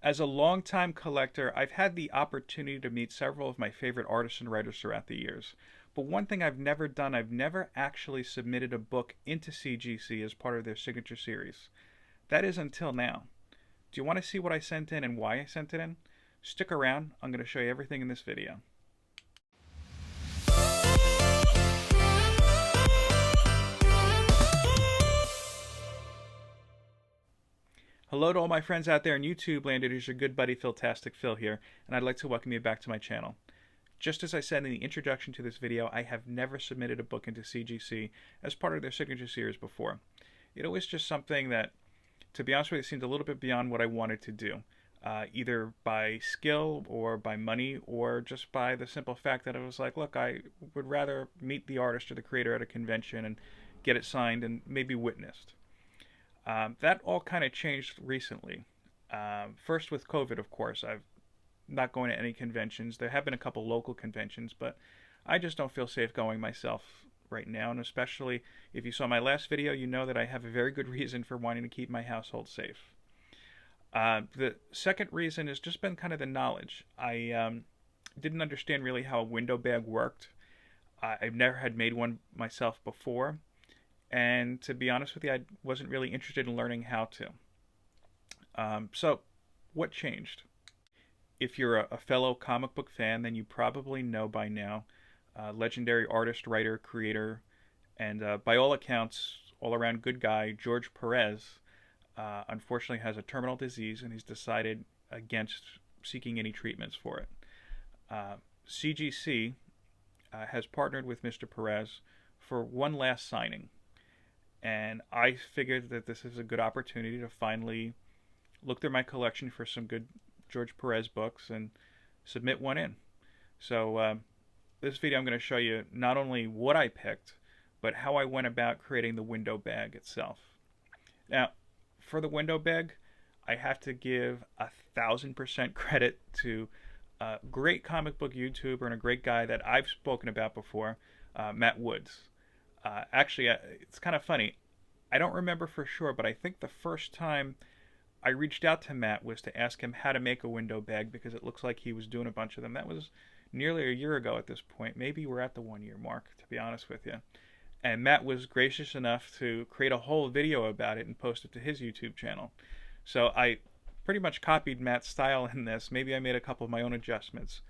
As a longtime collector, I've had the opportunity to meet several of my favorite artists and writers throughout the years. But one thing I've never done, I've never actually submitted a book into CGC as part of their signature series. That is until now. Do you want to see what I sent in and why I sent it in? Stick around, I'm going to show you everything in this video. Hello to all my friends out there in YouTube land. It is your good buddy Philtastic Phil here, and I'd like to welcome you back to my channel. Just as I said in the introduction to this video, I have never submitted a book into CGC as part of their signature series before. It was just something that, to be honest with you, seemed a little bit beyond what I wanted to do, either by skill or by money or just by the simple fact that I was like, look, I would rather meet the artist or the creator at a convention and get it signed and maybe witnessed. That all kind of changed recently. First with COVID, of course. I'm not going to any conventions. There have been a couple local conventions, but I just don't feel safe going myself right now. And especially if you saw my last video, you know that I have a very good reason for wanting to keep my household safe. The second reason has just been kind of the knowledge. I didn't understand really how a window bag worked. I've never had made one myself before. And to be honest with you, I wasn't really interested in learning how to. So what changed? If you're a fellow comic book fan, then you probably know by now legendary artist, writer, creator, and by all accounts, all-around good guy, George Perez, unfortunately has a terminal disease, and he's decided against seeking any treatments for it. CGC has partnered with Mr. Perez for one last signing. And I figured that this is a good opportunity to finally look through my collection for some good George Perez books and submit one in. So this video I'm going to show you not only what I picked, but how I went about creating the window bag itself. Now, for the window bag, I have to give 1,000% credit to a great comic book YouTuber and a great guy that I've spoken about before, Matt Woods. Actually, it's kind of funny. I don't remember for sure, but I think the first time I reached out to Matt was to ask him how to make a window bag because it looks like he was doing a bunch of them. That was nearly a year ago at this point. Maybe we're at the 1 year mark, to be honest with you. And Matt was gracious enough to create a whole video about it and post it to his YouTube channel. So I pretty much copied Matt's style in this. Maybe I made a couple of my own adjustments.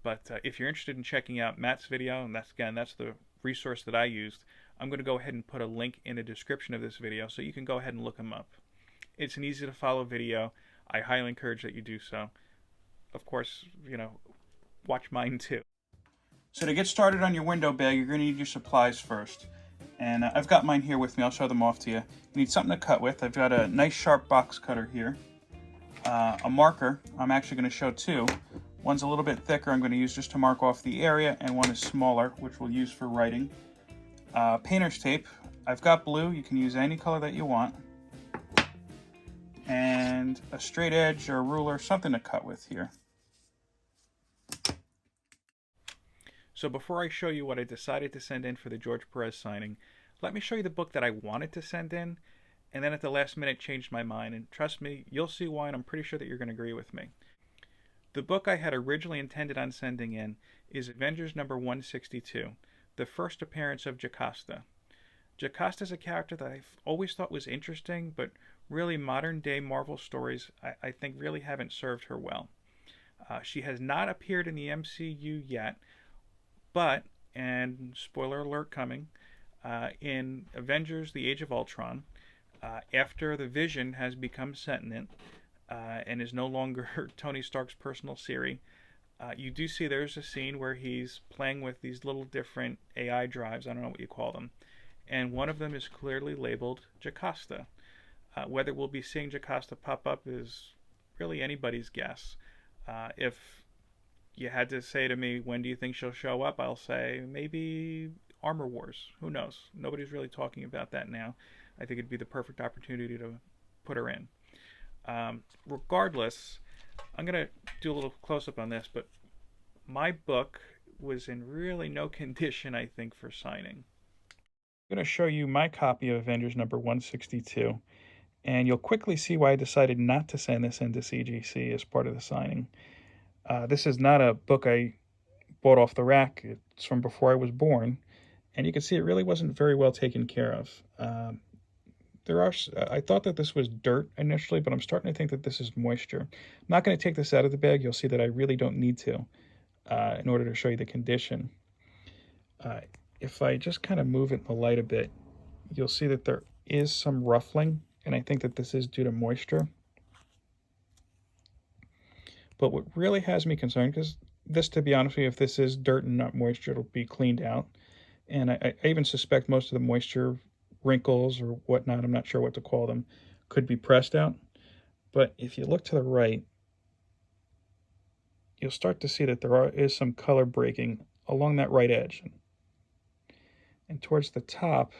But if you're interested in checking out Matt's video, and that's the resource that I used, I'm going to go ahead and put a link in the description of this video so you can go ahead and look him up. It's an easy to follow video. I highly encourage that you do so. Of course, watch mine too. So to get started on your window bag, you're going to need your supplies first. And I've got mine here with me. I'll show them off to you. You need something to cut with. I've got a nice sharp box cutter here. A marker. I'm actually going to show two. One's a little bit thicker, I'm going to use just to mark off the area, and one is smaller, which we'll use for writing. Painter's tape. I've got blue. You can use any color that you want. And a straight edge or a ruler, something to cut with here. So before I show you what I decided to send in for the George Perez signing, let me show you the book that I wanted to send in, and then at the last minute changed my mind. And trust me, you'll see why, and I'm pretty sure that you're going to agree with me. The book I had originally intended on sending in is Avengers number 162, the first appearance of Jocasta. Jocasta is a character that I've always thought was interesting, but really modern day Marvel stories I think really haven't served her well. She has not appeared in the MCU yet, but, and spoiler alert coming, in Avengers The Age of Ultron, after the Vision has become sentient, and is no longer Tony Stark's personal Siri, you do see there's a scene where he's playing with these little different AI drives, I don't know what you call them, and one of them is clearly labeled Jocasta. Whether we'll be seeing Jocasta pop up is really anybody's guess. If you had to say to me, when do you think she'll show up, I'll say maybe Armor Wars. Who knows? Nobody's really talking about that now. I think it'd be the perfect opportunity to put her in. Regardless, I'm going to do a little close-up on this, but my book was in really no condition, I think, for signing. I'm going to show you my copy of Avengers number 162, And you'll quickly see why I decided not to send this into CGC as part of the signing. This is not a book I bought off the rack. It's from before I was born. And you can see it really wasn't very well taken care of. I thought that this was dirt initially, but I'm starting to think that this is moisture. I'm not going to take this out of the bag. You'll see that I really don't need to in order to show you the condition. If I just kind of move it in the light a bit, you'll see that there is some ruffling, and I think that this is due to moisture. But what really has me concerned, because this, to be honest with you, if this is dirt and not moisture, it'll be cleaned out. And I even suspect most of the moisture wrinkles or whatnot, I'm not sure what to call them, could be pressed out. But if you look to the right, you'll start to see that there is some color breaking along that right edge. And towards the top,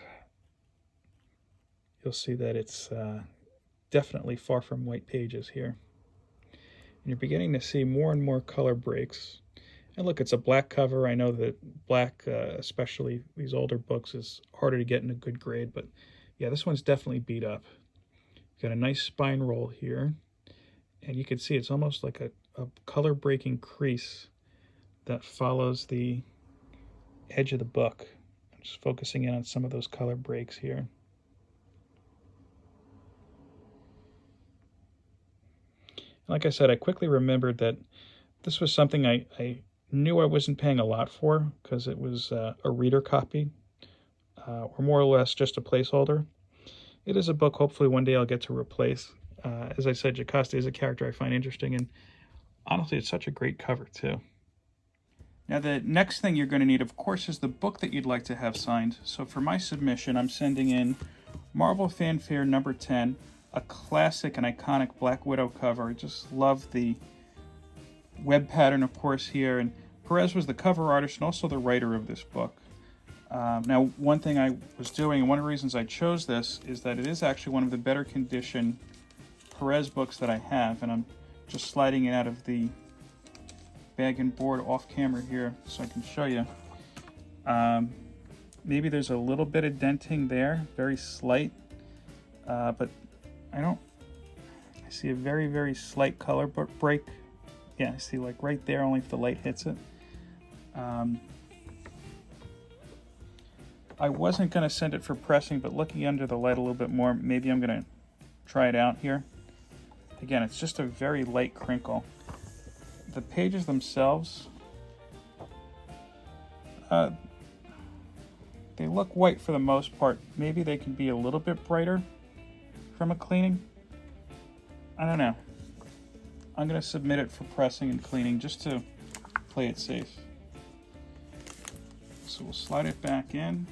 you'll see that it's definitely far from white pages here. And you're beginning to see more and more color breaks. And look, it's a black cover. I know that black, especially these older books, is harder to get in a good grade. But yeah, this one's definitely beat up. Got a nice spine roll here. And you can see it's almost like a color breaking crease that follows the edge of the book. I'm just focusing in on some of those color breaks here. Like I said, I quickly remembered that this was something I knew I wasn't paying a lot for because it was a reader copy, or more or less just a placeholder. It is a book hopefully one day I'll get to replace. As I said, Jocasta is a character I find interesting, and honestly, it's such a great cover too. Now, the next thing you're going to need, of course, is the book that you'd like to have signed. So for my submission, I'm sending in Marvel Fanfare number 10, a classic and iconic Black Widow cover. I just love the web pattern, of course, here. And Perez was the cover artist and also the writer of this book. Now, one thing I was doing, and one of the reasons I chose this, is that it is actually one of the better condition Perez books that I have. And I'm just sliding it out of the bag and board off camera here so I can show you. Maybe there's a little bit of denting there, very slight, but I see a very, very slight color break. Yeah, I see like right there, only if the light hits it. I wasn't going to send it for pressing, but looking under the light a little bit more, maybe I'm going to try it out here. Again, it's just a very light crinkle. The pages themselves, they look white for the most part. Maybe they can be a little bit brighter from a cleaning. I don't know. I'm going to submit it for pressing and cleaning just to play it safe. So we'll slide it back in.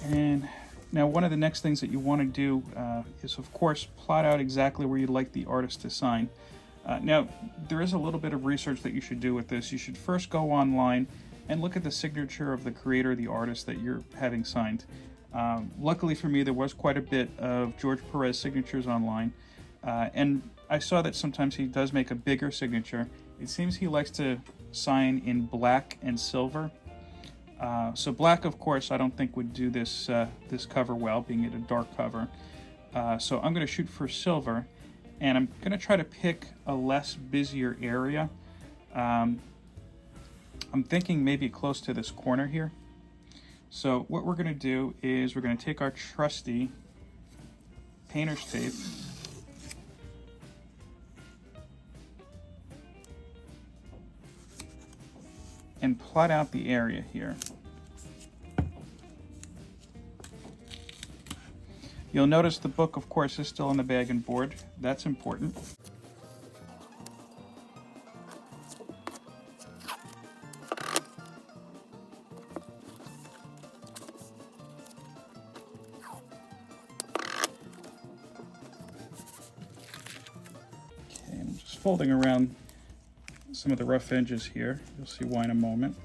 And now one of the next things that you want to do is, of course, plot out exactly where you'd like the artist to sign. Now, there is a little bit of research that you should do with this. You should first go online and look at the signature of the creator, the artist that you're having signed. Luckily for me, there was quite a bit of George Perez signatures online, and I saw that sometimes he does make a bigger signature. It seems he likes to sign in black and silver. So black, of course, I don't think would do this this cover well, being it a dark cover. So I'm going to shoot for silver, and I'm going to try to pick a less busier area. I'm thinking maybe close to this corner here. So what we're going to do is we're going to take our trusty painter's tape and plot out the area here. You'll notice the book, of course, is still in the bag and board. That's important. Okay, I'm just folding around some of the rough edges here. You'll see why in a moment.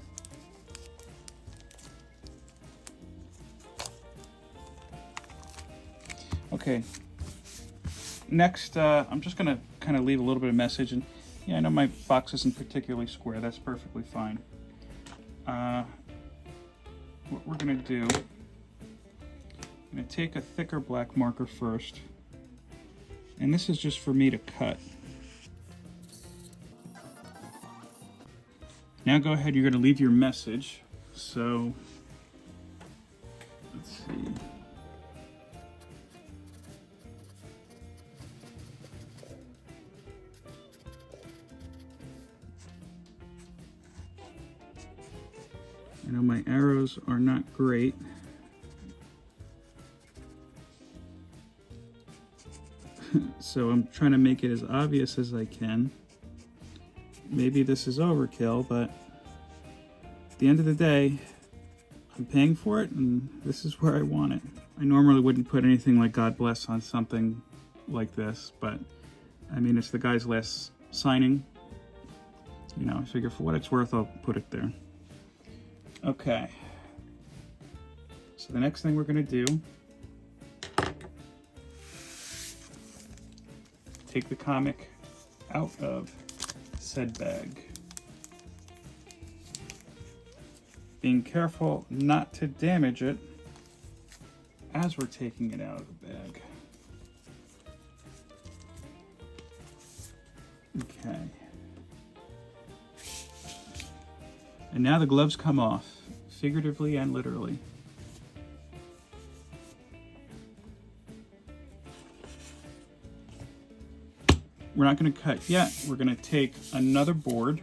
Okay, next I'm just going to kind of leave a little bit of message, and yeah, I know my box isn't particularly square. That's perfectly fine. what we're going to do, I'm going to take a thicker black marker first, and this is just for me to cut. Now go ahead, you're going to leave your message. So, let's see. I know my arrows are not great. So I'm trying to make it as obvious as I can. Maybe this is overkill, but at the end of the day, I'm paying for it, and this is where I want it. I normally wouldn't put anything like God bless on something like this, but I mean, it's the guy's last signing. You know, I figure for what it's worth, I'll put it there. Okay. So the next thing we're going to do, take the comic out of said bag. Being careful not to damage it as we're taking it out of the bag. Okay. And now the gloves come off, figuratively and literally. We're not going to cut yet. We're going to take another board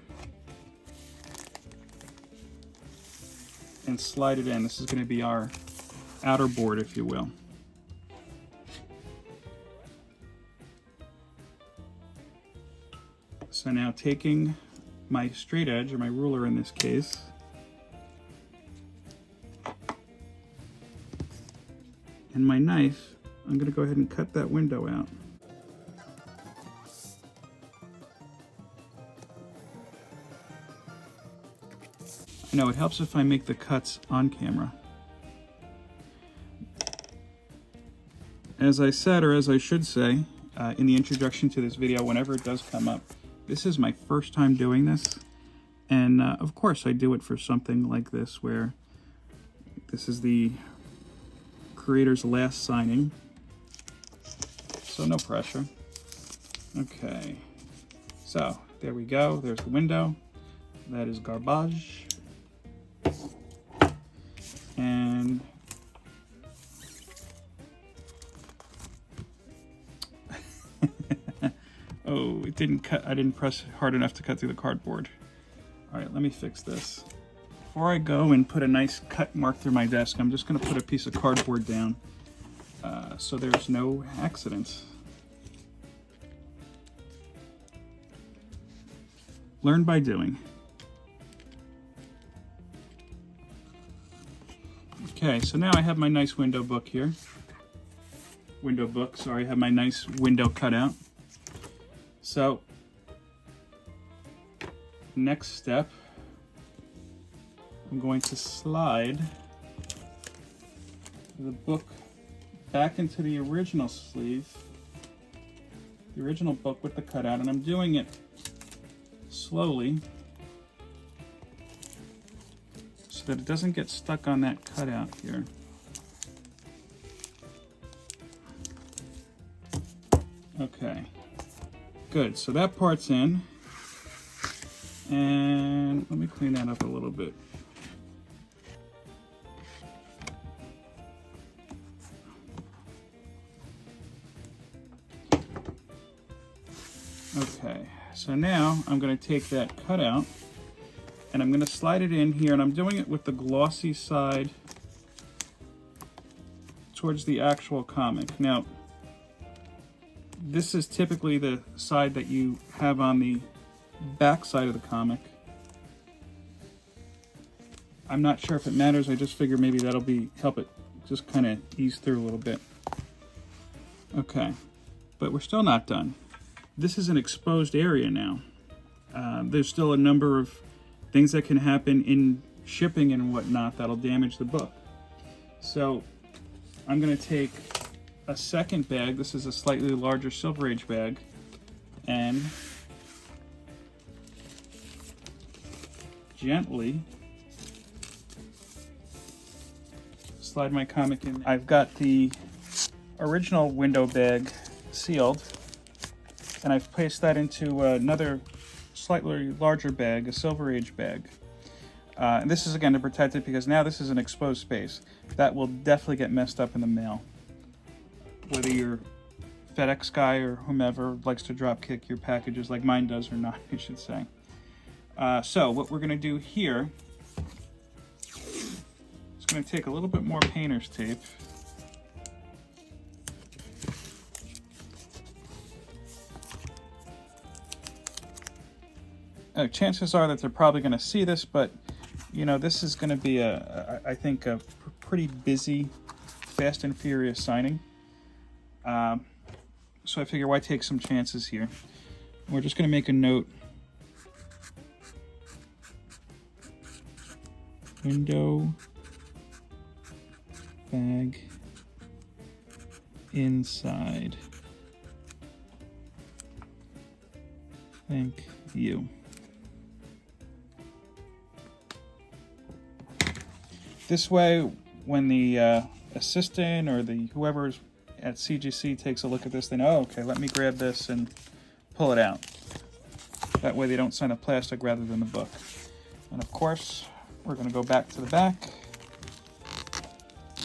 and slide it in. This is going to be our outer board, if you will. So now taking my straight edge, or my ruler in this case, and my knife, I'm going to go ahead and cut that window out. No, it helps if I make the cuts on camera. As I said, or as I should say, in the introduction to this video, whenever it does come up, this is my first time doing this. And of course I do it for something like this, where this is the creator's last signing. So no pressure. Okay, so there we go. There's the window. That is garbage. And oh, it didn't cut. I didn't press hard enough to cut through the cardboard. All right, let me fix this. Before I go and put a nice cut mark through my desk, I'm just going to put a piece of cardboard down so there's no accidents. Learn by doing. Okay, so now I have my nice window book here. I have my nice window cut out. So, next step, I'm going to slide the book back into the original sleeve, the original book with the cutout, and I'm doing it slowly so that it doesn't get stuck on that cutout here. Okay, good. So that part's in, and let me clean that up a little bit. Okay, so now I'm going to take that cutout and I'm going to slide it in here, and I'm doing it with the glossy side towards the actual comic. Now, this is typically the side that you have on the back side of the comic. I'm not sure if it matters. I just figure maybe that'll help it just kind of ease through a little bit. Okay, but we're still not done. This is an exposed area now. There's still a number of things that can happen in shipping and whatnot that'll damage the book. So I'm going to take a second bag. This is a slightly larger Silver Age bag, and gently slide my comic in. I've got the original window bag sealed, and I've placed that into another slightly larger bag, a Silver Age bag. And this is again to protect it because now this is an exposed space. That will definitely get messed up in the mail. Whether you're FedEx guy or whomever likes to drop kick your packages like mine does or not, I should say. So what we're going to do here is going to take a little bit more painter's tape. Chances are that they're probably going to see this, but you know, this is going to be I think a pretty busy, fast and furious signing. So I figure why take some chances here. We're just going to make a note. Window bag inside. Thank you. This way, when the assistant or the whoever's at CGC takes a look at this, they know, oh, okay, let me grab this and pull it out. That way they don't sign the plastic rather than the book. And of course, we're going to go back to the back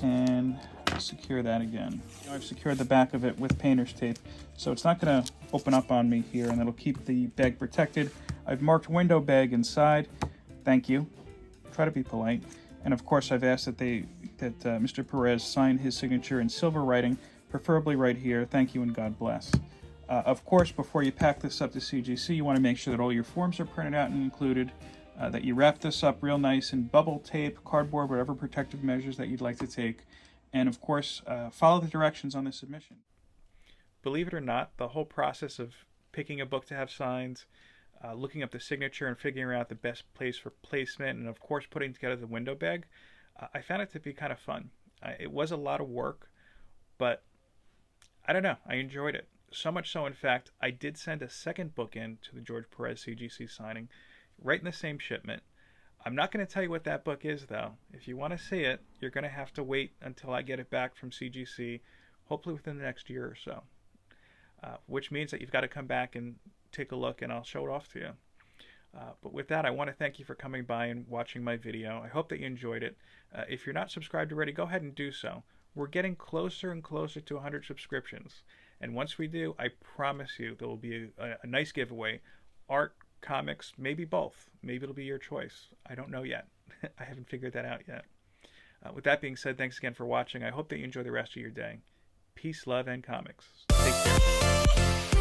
and secure that again. I've secured the back of it with painter's tape, so it's not going to open up on me here, and it'll keep the bag protected. I've marked window bag inside. Thank you. Try to be polite. And of course, I've asked that Mr. Perez sign his signature in silver writing, preferably right here. Thank you and God bless. Of course, before you pack this up to CGC, you want to make sure that all your forms are printed out and included, that you wrap this up real nice in bubble tape, cardboard, whatever protective measures that you'd like to take. And of course, follow the directions on the submission. Believe it or not, the whole process of picking a book to have signed, looking up the signature and figuring out the best place for placement, and of course putting together the window bag, I found it to be kind of fun. It was a lot of work, but I don't know, I enjoyed it. So much so, in fact, I did send a second book in to the George Perez CGC signing, right in the same shipment. I'm not going to tell you what that book is, though. If you want to see it, you're going to have to wait until I get it back from CGC, hopefully within the next year or so. Which means that you've got to come back and take a look, and I'll show it off to you. But with that, I want to thank you for coming by and watching my video. I hope that you enjoyed it. If you're not subscribed already, go ahead and do so. We're getting closer and closer to 100 subscriptions. And once we do, I promise you there will be a nice giveaway. Art, comics, maybe both. Maybe it'll be your choice. I don't know yet. I haven't figured that out yet. With that being said, thanks again for watching. I hope that you enjoy the rest of your day. Peace, love, and comics. Take care.